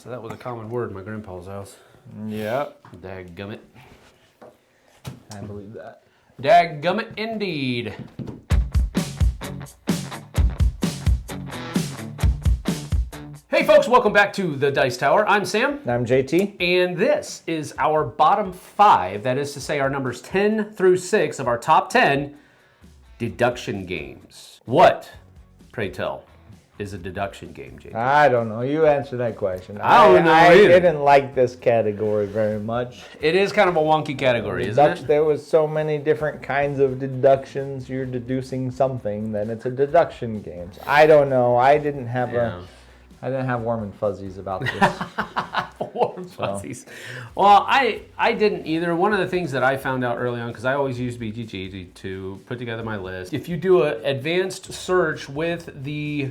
So that was a common word in my grandpa's house. Yep. Dadgummit. I believe that. Dadgummit indeed. Hey folks, welcome back to the Dice Tower. I'm Sam. I'm JT. And this is our bottom 5, that is to say our numbers 10 through 6 of our top 10 deduction games. What, pray tell, is a deduction game, JT? I don't know. You answer that question. I don't know I either. didn't like this category very much. It is kind of a wonky category, isn't it? There was so many different kinds of deductions. You're deducing something, then it's a deduction game. I don't know. I didn't have warm and fuzzies about this. Warm fuzzies. Well, I didn't either. One of the things that I found out early on, because I always use BGG to put together my list, if you do an advanced search with the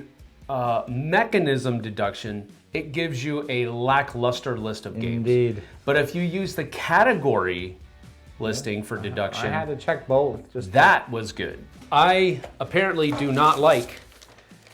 mechanism deduction, it gives you a lackluster list of games. Indeed. But if you use the category listing for deduction, I had to check both. that was good. I apparently do not like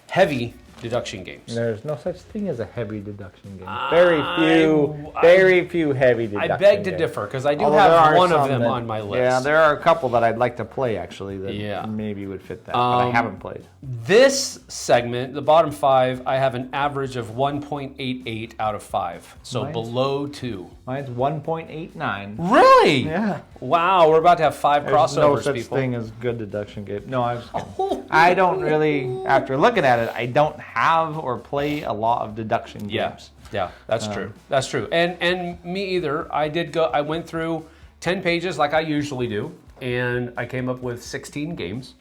heavy deduction games. There's no such thing as a heavy deduction game. Very few heavy deduction I beg to games. differ, because I do Although have one of them on my list. Yeah, there are a couple that I'd like to play, actually, that maybe would fit that, but I haven't played. This segment, the bottom 5, I have an average of 1.88 out of 5. So below 2. Mine's 1.89. Really? Yeah. Wow, we're about to have 5 There's crossovers, no such people. thing as good deduction game. No, I was kidding. I don't really, after looking at it, I don't have or play a lot of deduction games. Yeah, that's true. That's true. And me either. I went through 10 pages like I usually do, and I came up with 16 games.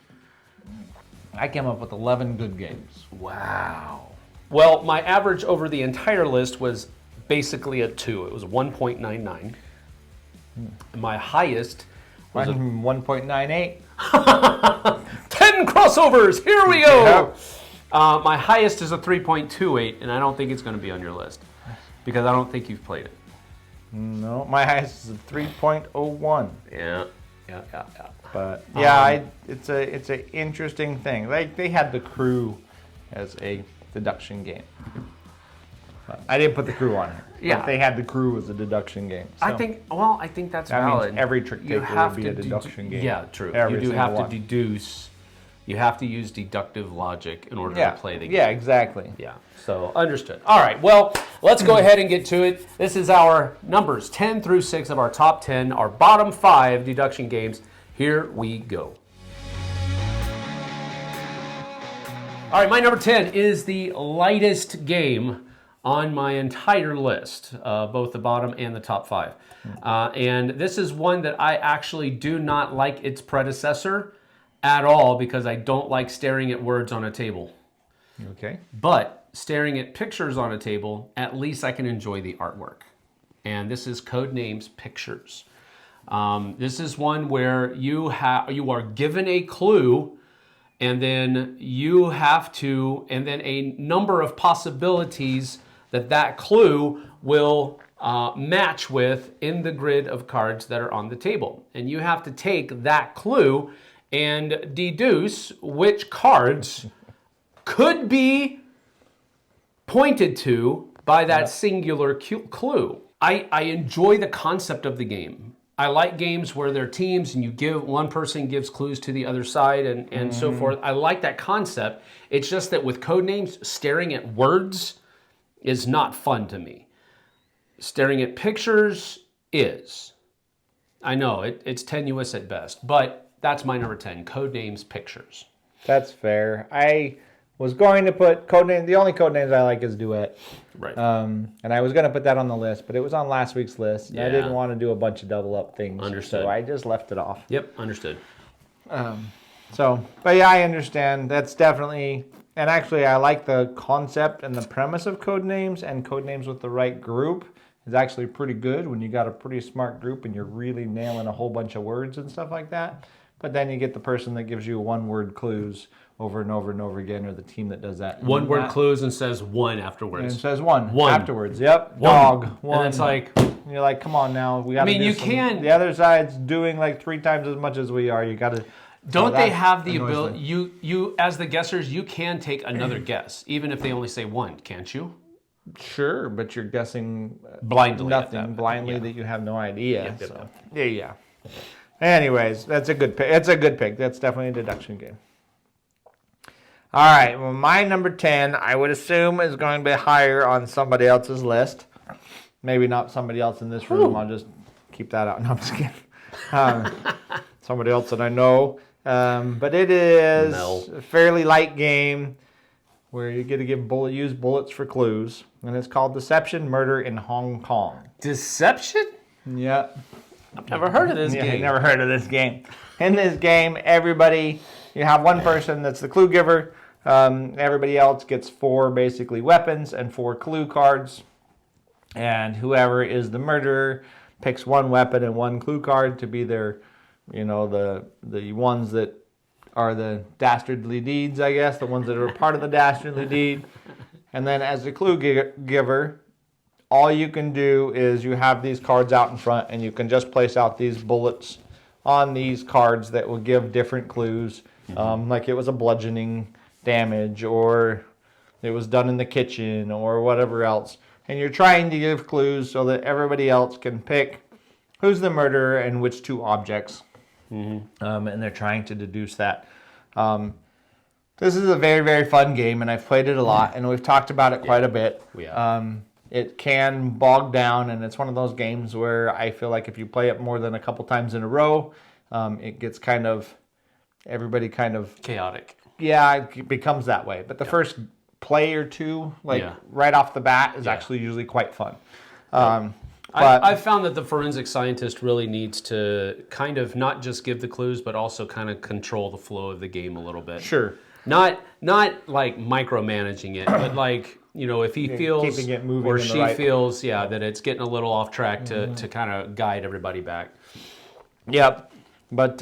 I came up with 11 good games. Wow. Well, my average over the entire list was basically a 2. It was 1.99. My highest was 1.98. 10 crossovers. Here we go. Yep. My highest is a 3.28, and I don't think it's going to be on your list because I don't think you've played it. No, my highest is a 3.01. Yeah. But yeah, it's an interesting thing. They had the Crew as a deduction game. But I didn't put the Crew on here. Yeah. But they had the Crew as a deduction game. So I think that's that valid. means every trick taker would be a deduction game. Yeah, true. Every You do single have one. to deduce. You have to use deductive logic in order to play the game. Yeah, exactly. Yeah, so understood. All right, well, let's go ahead and get to it. This is our numbers 10 through 6 of our top 10, our bottom 5 deduction games. Here we go. All right, my number 10 is the lightest game on my entire list, both the bottom and the top 5. And this is one that I actually do not like its predecessor at all because I don't like staring at words on a table. Okay. But staring at pictures on a table, at least I can enjoy the artwork. And this is Codenames Pictures. This is one where you are given a clue, and then you have to, and then a number of possibilities that clue will match with in the grid of cards that are on the table. And you have to take that clue and deduce which cards could be pointed to by that singular clue. I enjoy the concept of the game. I like games where they're teams and one person gives clues to the other side and so forth. I like that concept. It's just that with Codenames, staring at words is not fun to me. Staring at pictures is. I know, it's tenuous at best, but that's my number 10, Codenames Pictures. That's fair. I was going to put Codenames. The only Codenames I like is Duet. Right. And I was going to put that on the list, but it was on last week's list. And I didn't want to do a bunch of double up things. Understood. So I just left it off. Yep, understood. But yeah, I understand. That's definitely, and actually I like the concept and the premise of Codenames, and Codenames with the right group is actually pretty good when you got a pretty smart group and you're really nailing a whole bunch of words and stuff like that. But then you get the person that gives you one-word clues over and over and over again, or the team that does that. One-word clues and says one afterwards. And it says one afterwards. Yep. One. Dog. One. And it's like, you're like, come on now. We got. you can. The other side's doing like 3 times as much as we are. You got to. Don't they have the ability? You as the guessers, you can take another guess, even if they only say one, can't you? Sure, but you're guessing Blindly at nothing that. blindly Yeah. that you have no idea. Yep, yep, so. yep. Yeah. Anyways, that's a good pick. It's a good pick. That's definitely a deduction game. All right. Well, my number 10, I would assume, is going to be higher on somebody else's list. Maybe not somebody else in this room. Ooh. I'll just keep that out. No, I'm just kidding. Somebody else that I know. But it is a fairly light game where you get to use bullets for clues. And it's called Deception, Murder in Hong Kong. Deception? Yeah. I've never heard of this Yeah, game. never heard of this game. In this game, you have one person that's the clue giver. Everybody else gets 4 basically weapons and 4 clue cards. And whoever is the murderer picks 1 weapon and 1 clue card to be their, the ones that are the dastardly deeds, I guess, the ones that are part of the dastardly deed. And then as the clue giver, all you can do is you have these cards out in front and you can just place out these bullets on these cards that will give different clues. Like it was a bludgeoning damage, or it was done in the kitchen, or whatever else. And you're trying to give clues so that everybody else can pick who's the murderer and which 2 objects. And they're trying to deduce that. This is a very, very fun game, and I've played it a lot, and we've talked about it quite a bit. It can bog down, and it's one of those games where I feel like if you play it more than a couple times in a row, it gets everybody kind of... Chaotic. Yeah, it becomes that way. But the first play or 2, right off the bat, is actually usually quite fun. But I've found that the forensic scientist really needs to kind of not just give the clues, but also kind of control the flow of the game a little bit. Sure. Not like micromanaging it, but like, if he feels keeping it moving or in the she right... feels, that it's getting a little off track to kind of guide everybody back. Yep. But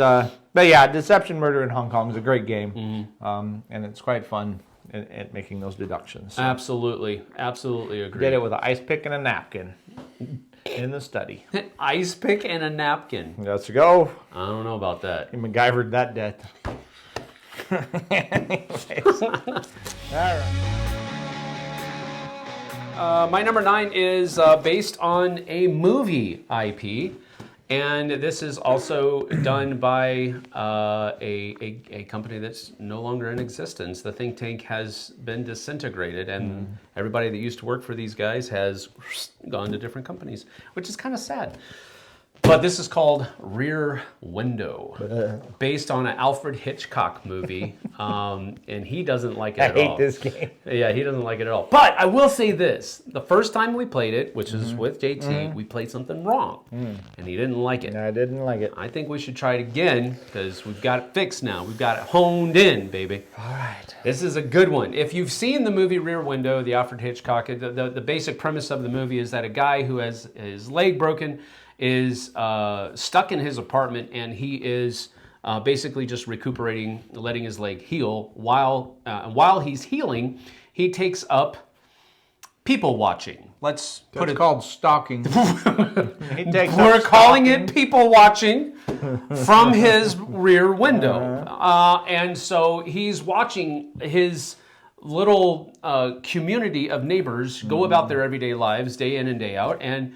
yeah, Deception, Murder in Hong Kong is a great game, and it's quite fun at making those deductions. So. Absolutely agree. Did it with an ice pick and a napkin in the study. Ice pick and a napkin. Let's go. I don't know about that. He MacGyvered that death. Anyways. All right. My number 9 is based on a movie IP. And this is also done by a company that's no longer in existence. The think tank has been disintegrated, and everybody that used to work for these guys has gone to different companies, which is kind of sad. But this is called Rear Window, based on an Alfred Hitchcock movie, and he doesn't like it at all. I hate this game. Yeah, he doesn't like it at all. But I will say this. The first time we played it, which is with JT, we played something wrong, and he didn't like it. I didn't like it. I think we should try it again, because we've got it fixed now. We've got it honed in, baby. All right. This is a good one. If you've seen the movie Rear Window, the Alfred Hitchcock, the basic premise of the movie is that a guy who has his leg broken is stuck in his apartment, and he is basically just recuperating, letting his leg heal. While he's healing, he takes up people watching. Let's put it called stalking. We're calling it people watching from his rear window. And so he's watching his little community of neighbors go about their everyday lives day in and day out, and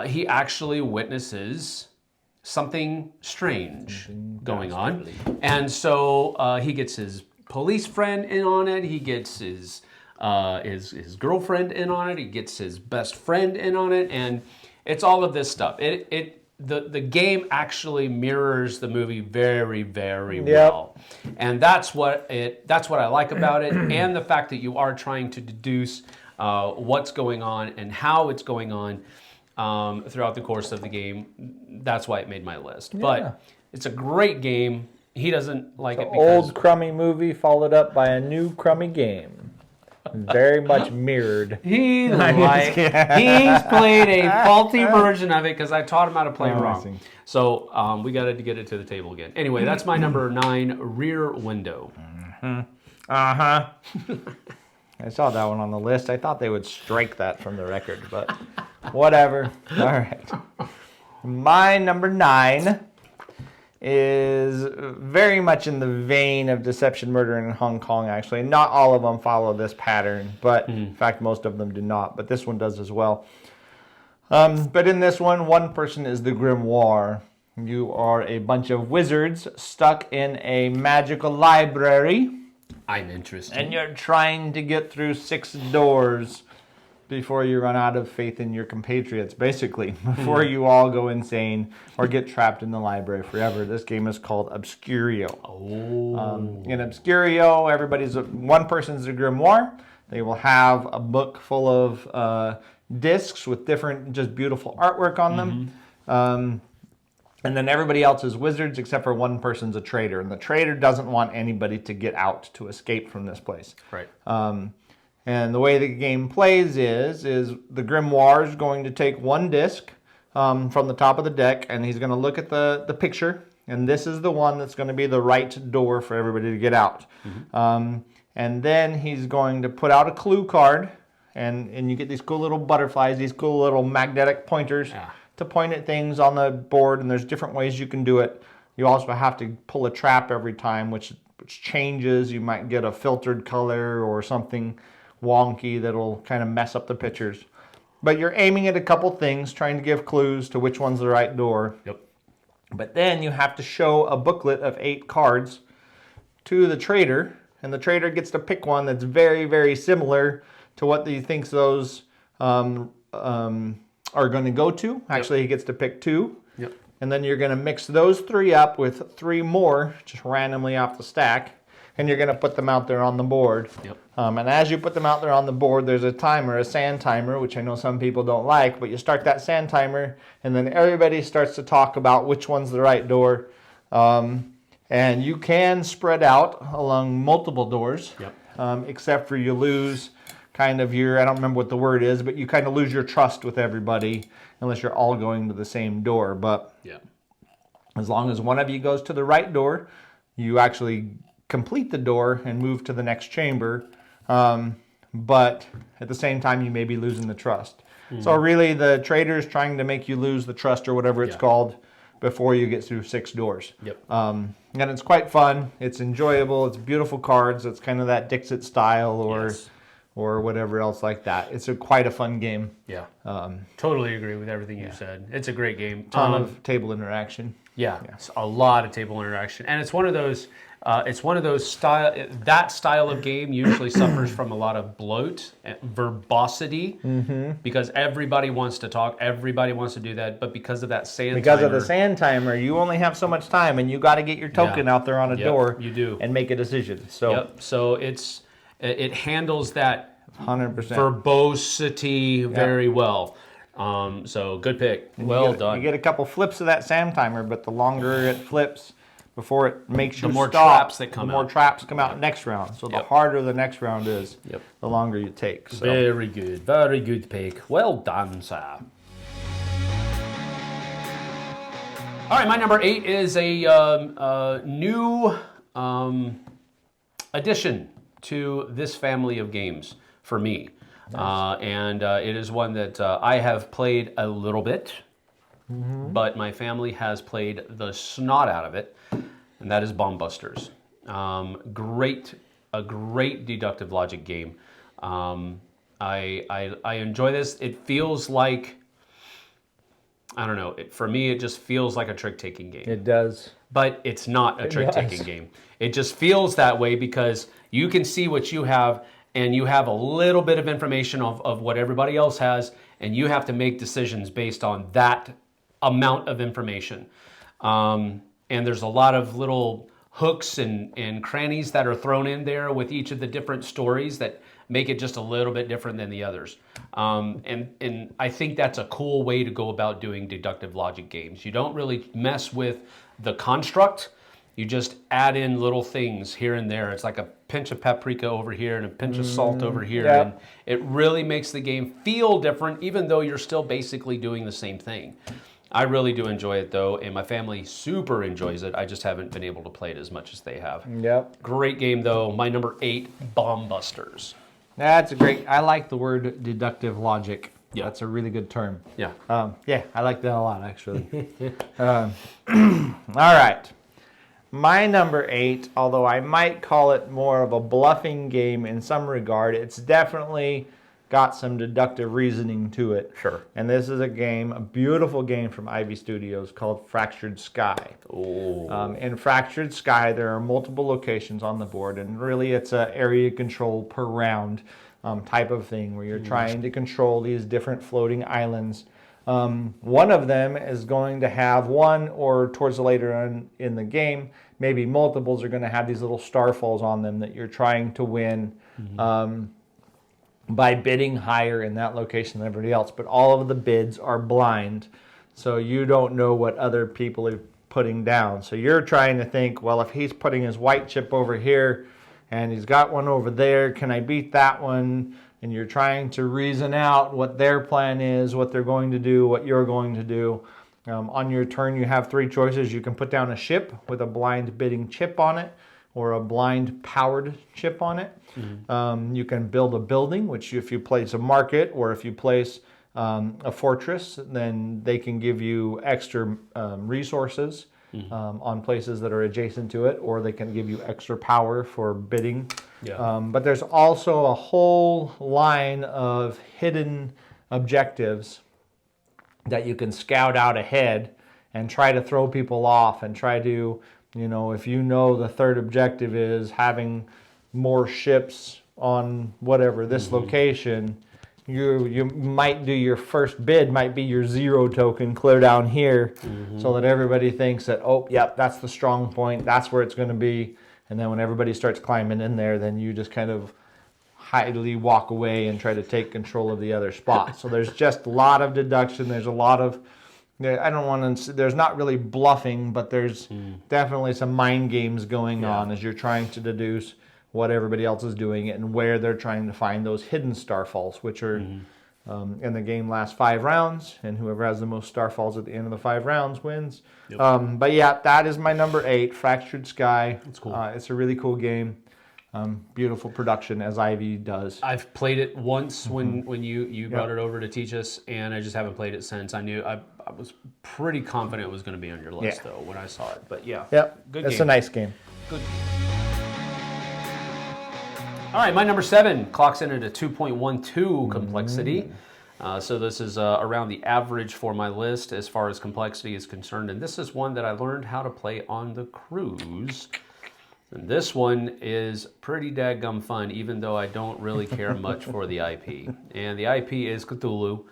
he actually witnesses something strange going on. And so he gets his police friend in on it. He gets his girlfriend in on it. He gets his best friend in on it. And it's all of this stuff. The game actually mirrors the movie very, very well. And that's what I like about it. And the fact that you are trying to deduce what's going on and how it's going on throughout the course of the game. That's why it made my list. Yeah. But it's a great game. He doesn't like it because... old crummy movie followed up by a new crummy game. Very much mirrored. He's played a faulty version of it because I taught him how to play wrong. So we got to get it to the table again. Anyway, that's my number 9, Rear Window. I saw that one on the list. I thought they would strike that from the record, but whatever. All right. My number 9 is very much in the vein of Deception, Murder in Hong Kong, actually. Not all of them follow this pattern, but in fact, most of them do not. But this one does as well. But in this one person is the Grimoire. You are a bunch of wizards stuck in a magical library. I'm interested. And you're trying to get through 6 doors before you run out of faith in your compatriots, basically. Before you all go insane or get trapped in the library forever. This game is called Obscurio. In Obscurio, one person's a Grimoire. They will have a book full of discs with different, just beautiful artwork on them. And then everybody else is wizards except for one person's a traitor. And the traitor doesn't want anybody to get out, to escape from this place. Right. And the way the game plays is the Grimoire is going to take one disc from the top of the deck, and he's going to look at the picture, and this is the one that's going to be the right door for everybody to get out. And then he's going to put out a clue card, and you get these cool little butterflies, these cool little magnetic pointers. To point at things on the board, and there's different ways you can do it. You also have to pull a trap every time, which changes. You might get a filtered color or something wonky that'll kind of mess up the pictures. But you're aiming at a couple things, trying to give clues to which one's the right door. Yep. But then you have to show a booklet of 8 cards to the trader, and the trader gets to pick one that's very, very similar to what he thinks those are going to go to. Actually, he gets to pick 2. Yep. And then you're going to mix those 3 up with 3 more, just randomly off the stack. And you're going to put them out there on the board. Yep. And as you put them out there on the board, there's a timer, a sand timer, which I know some people don't like. But you start that sand timer, and then everybody starts to talk about which one's the right door. And you can spread out along multiple doors. Yep. Except for you lose kind of your, I don't remember what the word is, but you kind of lose your trust with everybody unless you're all going to the same door. But as long as one of you goes to the right door, you actually complete the door and move to the next chamber. But at the same time, you may be losing the trust. So really, the trader is trying to make you lose the trust or whatever it's called before you get through 6 doors. Yep. And it's quite fun. It's enjoyable. It's beautiful cards. It's kind of that Dixit style or whatever else like that. It's quite a fun game. Yeah. Totally agree with everything you said. It's a great game. Ton of table interaction. Yeah, it's a lot of table interaction, and it's one of those. That style of game usually suffers from a lot of bloat, and verbosity, because everybody wants to talk, everybody wants to do that, but because of that sand timer, of the sand timer, you only have so much time, and you got to get your token out there on a door. You do, and make a decision. So, so it handles that 100% verbosity very well. So good pick. Well done. You get a couple flips of that sand timer, but the longer it flips before it makes you the more stop, traps that come the more out. traps come out next round. So the harder the next round is, the longer you take. So. Very good. Very good pick. Well done, sir. All right, my number 8 is a new addition to this family of games for me. Nice. And it is one that I have played a little bit, but my family has played the snot out of it, and that is Bomb Busters. A great deductive logic game. I enjoy this. It feels like, I don't know, for me it just feels like a trick-taking game. It does. But it's not a trick-taking game. It just feels that way because you can see what you have, and you have a little bit of information of what everybody else has, and you have to make decisions based on that amount of information. And there's a lot of little hooks and crannies that are thrown in there with each of the different stories that make it just a little bit different than the others. And I think that's a cool way to go about doing deductive logic games. You don't really mess with the construct. You just add in little things here and there. It's like a pinch of paprika over here and a pinch of salt over here. Yep. And it really makes the game feel different, even though you're still basically doing the same thing. I really do enjoy it, though, and my family super enjoys it. I just haven't been able to play it as much as they have. Yep. Great game, though. My number 8, Bomb Busters. That's a great, I like the word deductive logic. Yeah. That's a really good term. Yeah. Yeah, I like that a lot, actually. All right. My number 8, although I might call it more of a bluffing game in some regard, it's definitely got some deductive reasoning to it. Sure. And this is a beautiful game from Ivy Studios called Fractured Sky. Oh. In Fractured Sky, there are multiple locations on the board, and really it's an area control per round type of thing where you're trying to control these different floating islands. One of them is going to have one, or towards the later on in the game, maybe multiples are going to have these little starfalls on them that you're trying to win by bidding higher in that location than everybody else. But all of the bids are blind, so you don't know what other people are putting down. So you're trying to think, well, if he's putting his white chip over here and he's got one over there, can I beat that one? And you're trying to reason out what their plan is, what they're going to do, what you're going to do. On your turn, you have 3 choices. You can put down a ship with a blind bidding chip on it, or a blind powered chip on it. You can build a building, which if you place a market, or if you place a fortress, then they can give you extra resources on places that are adjacent to it, or they can give you extra power for bidding. Yeah. But there's also a whole line of hidden objectives that you can scout out ahead and try to throw people off and try to, if you know the third objective is having more ships on whatever this location, you might do your first bid might be your 0 token clear down here, so that everybody thinks that, oh, yep, that's the strong point, that's where it's going to be. And then when everybody starts climbing in there, then you just kind of hidely walk away and try to take control of the other spot. So there's just a lot of deduction. There's a lot of, I don't want to, there's not really bluffing, but there's definitely some mind games going on as you're trying to deduce what everybody else is doing and where they're trying to find those hidden starfalls, which are in the game lasts 5 rounds, and whoever has the most starfalls at the end of the 5 rounds wins. Yep. But yeah, that is my number 8, Fractured Sky. That's cool. It's a really cool game. Beautiful production, as Ivy does. I've played it once when you brought it over to teach us, and I just haven't played it since. I was pretty confident it was going to be on your list though when I saw it. But yeah, good. It's a nice game. Good. All right, my number 7 clocks in at a 2.12 complexity. So this is around the average for my list as far as complexity is concerned. And this is one that I learned how to play on the cruise. And this one is pretty dadgum fun, even though I don't really care much for the IP. And the IP is Cthulhu.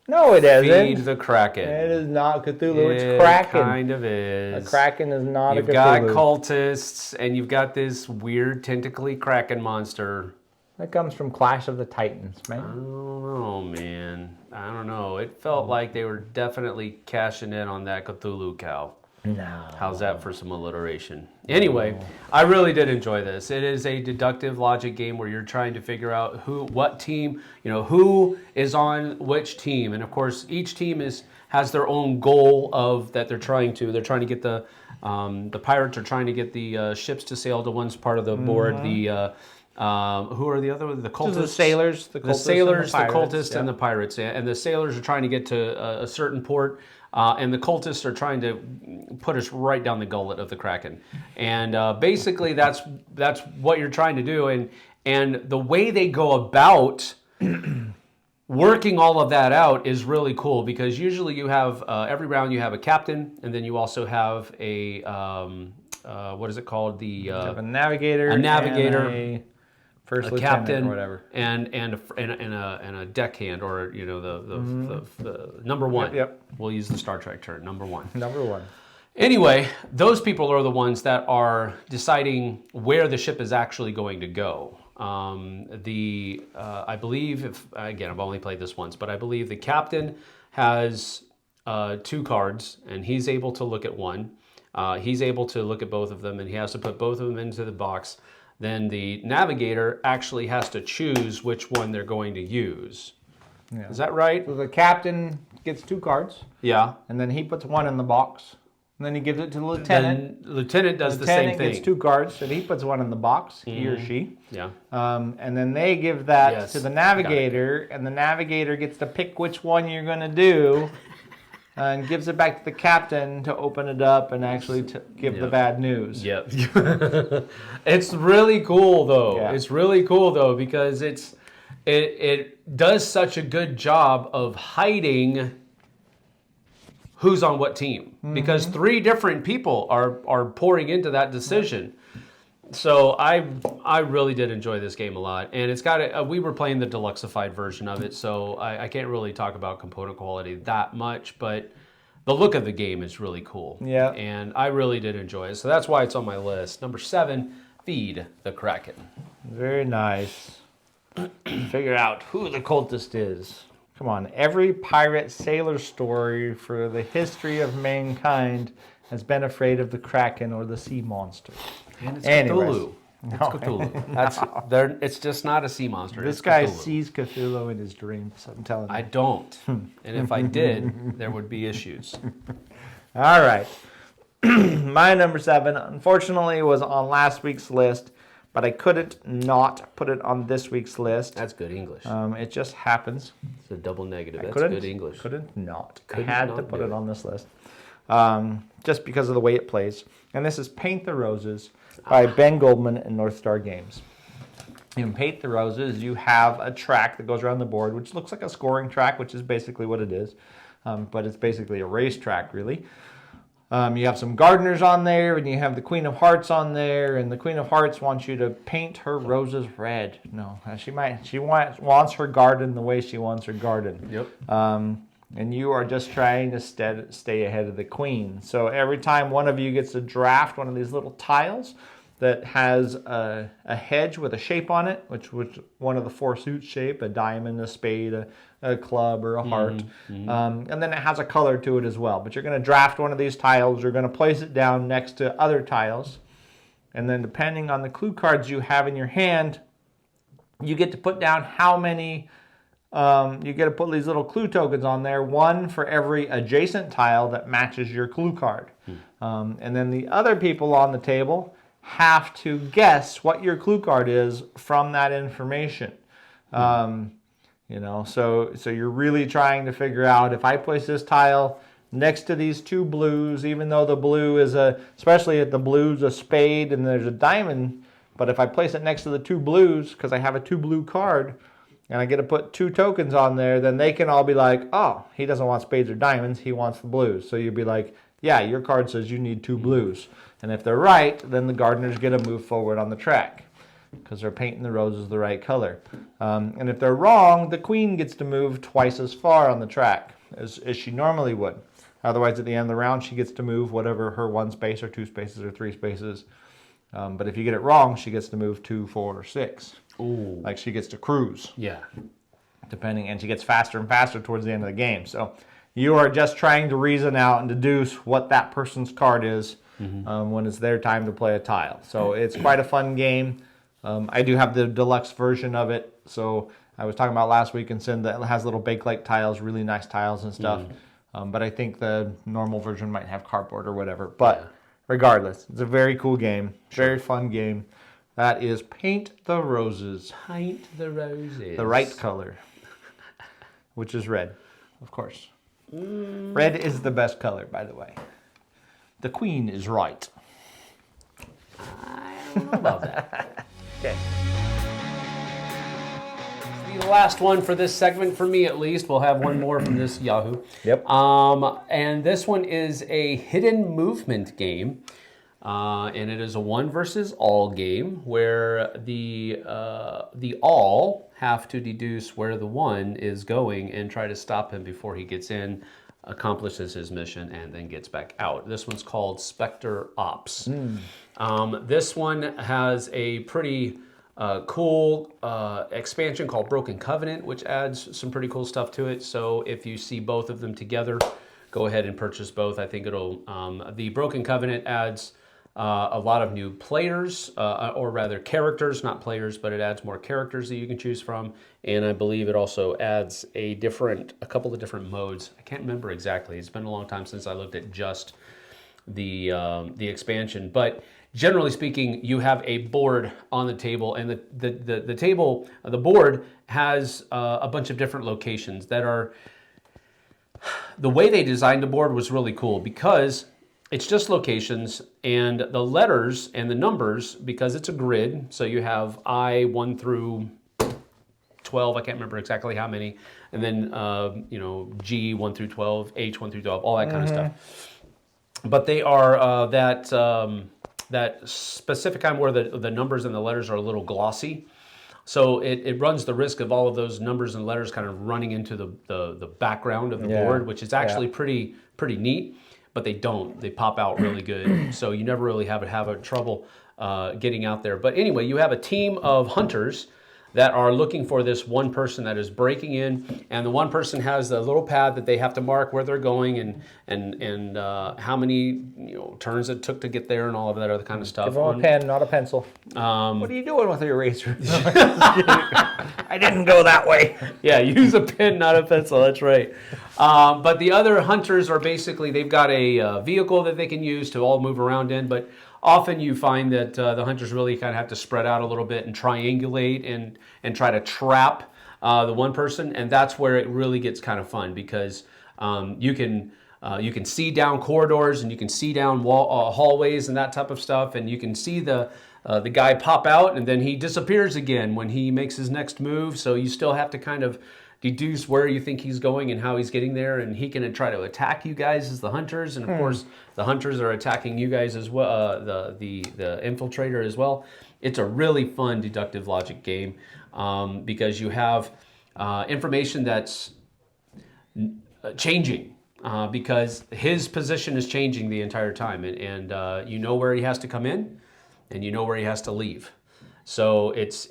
No, it isn't. Feed the Kraken. It is not Cthulhu. It's Kraken. It kind of is. A Kraken is not a Cthulhu. You've got cultists, and you've got this weird tentacly Kraken monster. That comes from Clash of the Titans, man. I don't know, man. I don't know. It felt like they were definitely cashing in on that Cthulhu cow. No. How's that for some alliteration? Anyway, I really did enjoy this. It is a deductive logic game where you're trying to figure out what team, who is on which team. And of course, each team has their own goal that they're trying to. They're trying to get the pirates are trying to get the ships to sail to one part of the board. The who are the other ones? The cultists, the sailors, the cultists, and the pirates. And the sailors are trying to get to a certain port. And the cultists are trying to put us right down the gullet of the Kraken. And basically that's what you're trying to do. And the way they go about working all of that out is really cool, because usually you have, every round you have a captain, and then you also have a, what is it called? You have a navigator. A navigator. And first a captain or whatever, and a deckhand, or the number 1. Yep. We'll use the Star Trek term, number 1. Number 1. Anyway, those people are the ones that are deciding where the ship is actually going to go. I believe, again, I've only played this once, but I believe the captain has 2 cards, and he's able to look at one. He's able to look at both of them, and he has to put both of them into the box. Then the navigator actually has to choose which one they're going to use. Yeah. Is that right? So the captain gets 2 cards. Yeah. And then he puts one in the box. And then he gives it to the lieutenant. Then lieutenant does the Lieutenant same thing. gets 2 cards, and he puts one in the box, he or she. Yeah. And then they give that Yes, to the navigator, and the navigator gets to pick which one you're going to do, and gives it back to the captain to open it up and actually give the bad news. Yep. It's really cool though. Yeah. It's really cool though because it does such a good job of hiding who's on what team because 3 different people are pouring into that decision. So I really did enjoy this game a lot, and it's got we were playing the deluxeified version of it, so I can't really talk about component quality that much, but the look of the game is really cool. Yeah. And I really did enjoy it, so that's why it's on my list. Number 7, Feed the Kraken. Very nice. Figure out who the cultist is. Come on, every pirate sailor story for the history of mankind has been afraid of the Kraken or the sea monster. And it's Anyways. Cthulhu. It's Cthulhu. It's just not a sea monster. This it's guy Cthulhu. sees Cthulhu in his dreams, I'm telling you. I don't. And if I did, there would be issues. All right. My number 7, unfortunately, was on last week's list, but I couldn't not put it on this week's list. That's good English. It just happens. It's a double negative. That's Couldn't- good English. Couldn't not. Couldn't I had not to put do it it. on this list. Just because of the way it plays. And this is Paint the Roses by Ben Goldman and North Star Games. In Paint the Roses, you have a track that goes around the board, which looks like a scoring track, which is basically what it is. But it's basically a racetrack, really. You have some gardeners on there, and you have the Queen of Hearts on there, and the Queen of Hearts wants you to paint her roses red. No, she wants her garden the way she wants her garden. Yep. And you are just trying to stay ahead of the Queen. So every time one of you gets to draft one of these little tiles that has a hedge with a shape on it, which one of the 4 suits shape, a diamond, a spade, a club, or a heart. And then it has a color to it as well. But you're going to draft one of these tiles, you're going to place it down next to other tiles, and then depending on the clue cards you have in your hand, you get to put down how many, you get to put these little clue tokens on there, 1 for every adjacent tile that matches your clue card. And then the other people on the table have to guess what your clue card is from that information. So you're really trying to figure out, if I place this tile next to these 2 blues, even though the blue is especially if the blue's a spade and there's a diamond, but if I place it next to the 2 blues, because I have a 2 blue card, and I get to put 2 tokens on there, then they can all be like, oh, he doesn't want spades or diamonds, he wants the blues. So you'd be like, yeah, your card says you need 2 blues. And if they're right, then the gardeners get to move forward on the track because they're painting the roses the right color. And if they're wrong, the Queen gets to move twice as far on the track as she normally would. Otherwise, at the end of the round, she gets to move whatever her 1 space or 2 spaces or 3 spaces. But if you get it wrong, she gets to move 2, 4, or 6. Ooh. Like she gets to cruise. Yeah. Depending, and she gets faster and faster towards the end of the game. So you are just trying to reason out and deduce what that person's card is when it's their time to play a tile. So it's quite a fun game. I do have the deluxe version of it. So I was talking about last week and said that it has little Bakelite tiles, really nice tiles and stuff. But I think the normal version might have cardboard or whatever. But regardless, it's a very cool game, very fun game. That is Paint the Roses. Paint the Roses. The right color, which is red, of course. Red is the best color, by the way. The Queen is right. I don't know about that. Okay. The last one for this segment, for me at least. We'll have one more from this Yahoo. Yep. And this one is a hidden movement game. And it is a 1 versus all game where the all have to deduce where the 1 is going and try to stop him before he gets in, accomplishes his mission, and then gets back out. This one's called Spectre Ops. This one has a pretty cool expansion called Broken Covenant, which adds some pretty cool stuff to it. So if you see both of them together, go ahead and purchase both. I think it'll, the Broken Covenant adds a lot of new players, or rather characters, not players, but it adds more characters that you can choose from. And I believe it also adds a couple of different modes. I can't remember exactly. It's been a long time since I looked at just the expansion. But generally speaking, you have a board on the table, and the board has a bunch of different locations that are. The way they designed the board was really cool because it's just locations, and the letters and the numbers, because it's a grid, so you have I 1 through 12, I can't remember exactly how many, and then G 1 through 12, H 1 through 12, all that kind of stuff. But they are that specific kind where the numbers and the letters are a little glossy. So it runs the risk of all of those numbers and letters kind of running into the background of the board, which is actually pretty neat, but they don't. They pop out really good. So you never really have a trouble getting out there. But anyway, you have a team of hunters that are looking for this one person that is breaking in, and the one person has a little pad that they have to mark where they're going and how many turns it took to get there and all of that other kind of stuff. Give them a pen, not a pencil. What are you doing with your eraser? I didn't go that way. Yeah, use a pen, not a pencil. That's right. But the other hunters are basically, they've got a vehicle that they can use to all move around in, but often you find that the hunters really kind of have to spread out a little bit and triangulate and try to trap the one person, and that's where it really gets kind of fun because you can see down corridors and you can see down hallways and that type of stuff, and you can see the guy pop out and then he disappears again when he makes his next move. So you still have to kind of deduce where you think he's going and how he's getting there, and he can try to attack you guys as the hunters, and of course the hunters are attacking you guys as well, the infiltrator as well. It's a really fun deductive logic game because you have information that's changing because his position is changing the entire time, and you know where he has to come in and you know where he has to leave. So it's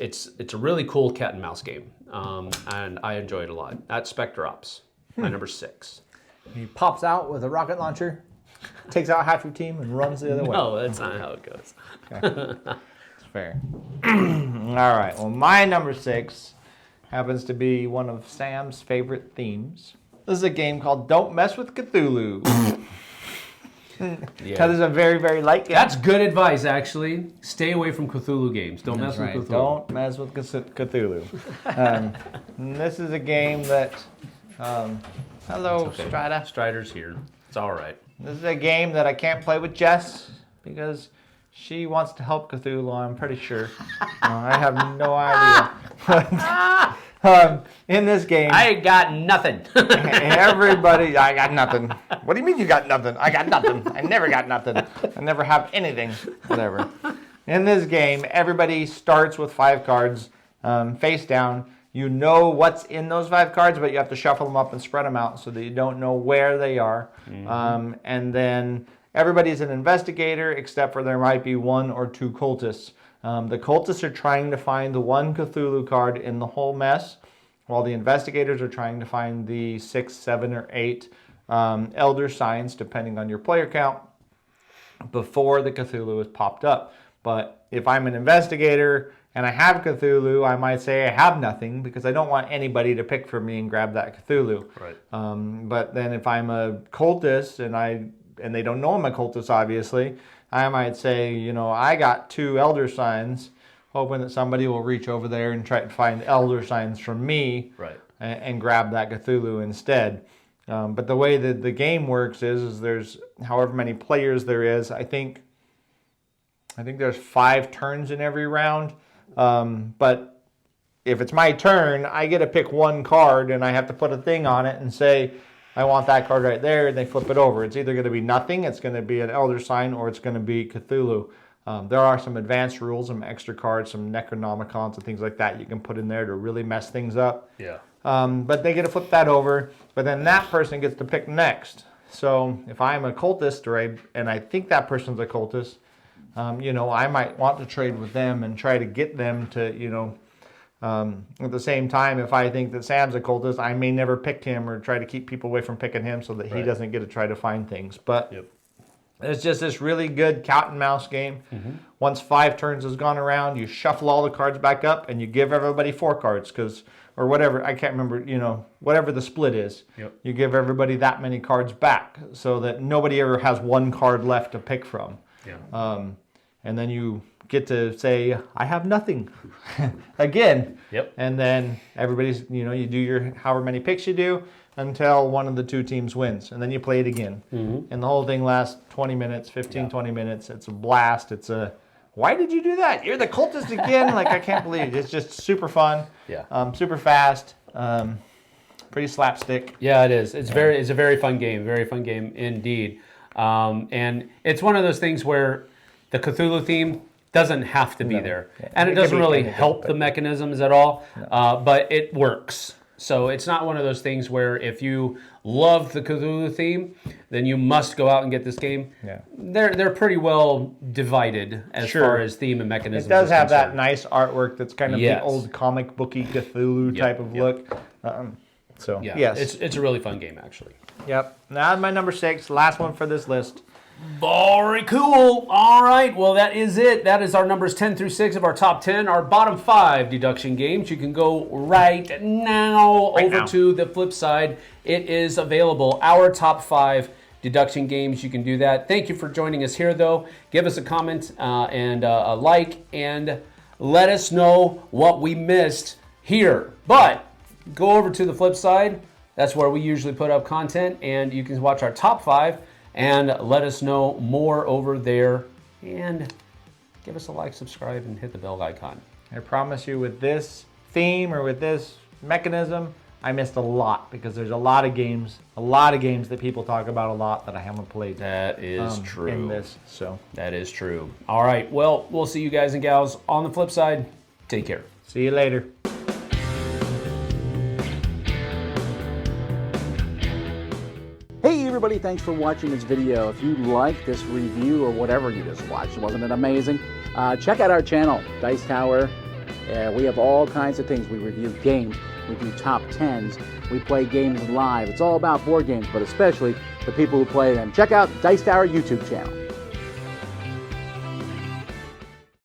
a really cool cat and mouse game, and I enjoy it a lot. That's Spectre Ops, my number 6. He pops out with a rocket launcher, takes out half your team, and runs the other way. No, that's not how it goes. Okay. It's fair. All right. Well, my number 6 happens to be one of Sam's favorite themes. This is a game called Don't Mess with Cthulhu. Because it's a very, very light game. That's good advice, actually. Stay away from Cthulhu games. Don't mess with Cthulhu. Don't mess with Cthulhu. This is a game that... hello, okay. Strida. Strider's here. It's all right. This is a game that I can't play with Jess because she wants to help Cthulhu, I'm pretty sure. I have no idea. In this game... I got nothing. Everybody... I got nothing. What do you mean you got nothing? I got nothing. I never got nothing. I never have anything. Whatever. In this game, everybody starts with 5 cards face down. You know what's in those 5 cards, but you have to shuffle them up and spread them out so that you don't know where they are. Mm-hmm. And then everybody's an investigator, except for there might be 1 or 2 cultists. The cultists are trying to find the 1 Cthulhu card in the whole mess, while the investigators are trying to find the 6, 7, or 8 elder signs, depending on your player count, before the Cthulhu is popped up. But if I'm an investigator and I have Cthulhu, I might say I have nothing because I don't want anybody to pick for me and grab that Cthulhu. Right. But then if I'm a cultist and they don't know I'm a cultist, obviously, I might say, I got 2 elder signs, hoping that somebody will reach over there and try to find elder signs from me, right, and grab that Cthulhu instead. But the way that the game works is there's however many players there is. I think there's 5 turns in every round. But if it's my turn, I get to pick 1 card and I have to put a thing on it and say, I want that card right there, and they flip it over. It's either going to be nothing, it's going to be an elder sign, or it's going to be Cthulhu. There are some advanced rules, some extra cards, some Necronomicons and things like that you can put in there to really mess things up. Yeah. But they get to flip that over, but then that person gets to pick next. So if I'm a cultist, and I think that person's a cultist, I might want to trade with them and try to get them to, at the same time, if I think that Sam's a cultist, I may never pick him or try to keep people away from picking him so that he doesn't get to try to find things. But It's just this really good cat and mouse game. Once 5 turns has gone around, you shuffle all the cards back up and you give everybody 4 cards or whatever, I can't remember, whatever the split is. Yep. You give everybody that many cards back so that nobody ever has 1 card left to pick from. Yeah. And then you get to say, I have nothing again. Yep. And then everybody's, you do your however many picks you do until one of the 2 teams wins. And then you play it again. And the whole thing lasts 20 minutes, 15, 20 minutes. It's a blast. Why did you do that? You're the cultist again? Like, I can't believe it. It's just super fun. Yeah. Super fast. Pretty slapstick. Yeah, it is. It's a very fun game. Very fun game indeed. And it's one of those things where the Cthulhu theme doesn't have to be there. Yeah. And it doesn't really help the mechanisms at all, but it works. So it's not one of those things where if you love the Cthulhu theme, then you must go out and get this game. Yeah. They're pretty well divided as far as theme and mechanisms. It does have that nice artwork that's kind of the old comic booky Cthulhu type of look. Yes. It's a really fun game, actually. Yep. Now my number 6, last one for this list. Very cool. All right. Well, that is it. That is our numbers 10 through 6 of our top 10, our bottom 5 deduction games. You can go right now to the Flipside. It is available. Our top 5 deduction games. You can do that. Thank you for joining us here, though. Give us a comment and a like, and let us know what we missed here. But go over to the Flipside. That's where we usually put up content, and you can watch our top 5. And let us know more over there. And give us a like, subscribe, and hit the bell icon. I promise you, with this theme or with this mechanism, I missed a lot because there's a lot of games that people talk about a lot that I haven't played. That is true. In this, so. That is true. All right, well, we'll see you guys and gals on the flip side. Take care. See you later. Hey everybody, thanks for watching this video. If you like this review or whatever you just watched, wasn't it amazing? Check out our channel, Dice Tower. We have all kinds of things. We review games, we do top 10s, we play games live. It's all about board games, but especially the people who play them. Check out Dice Tower YouTube channel.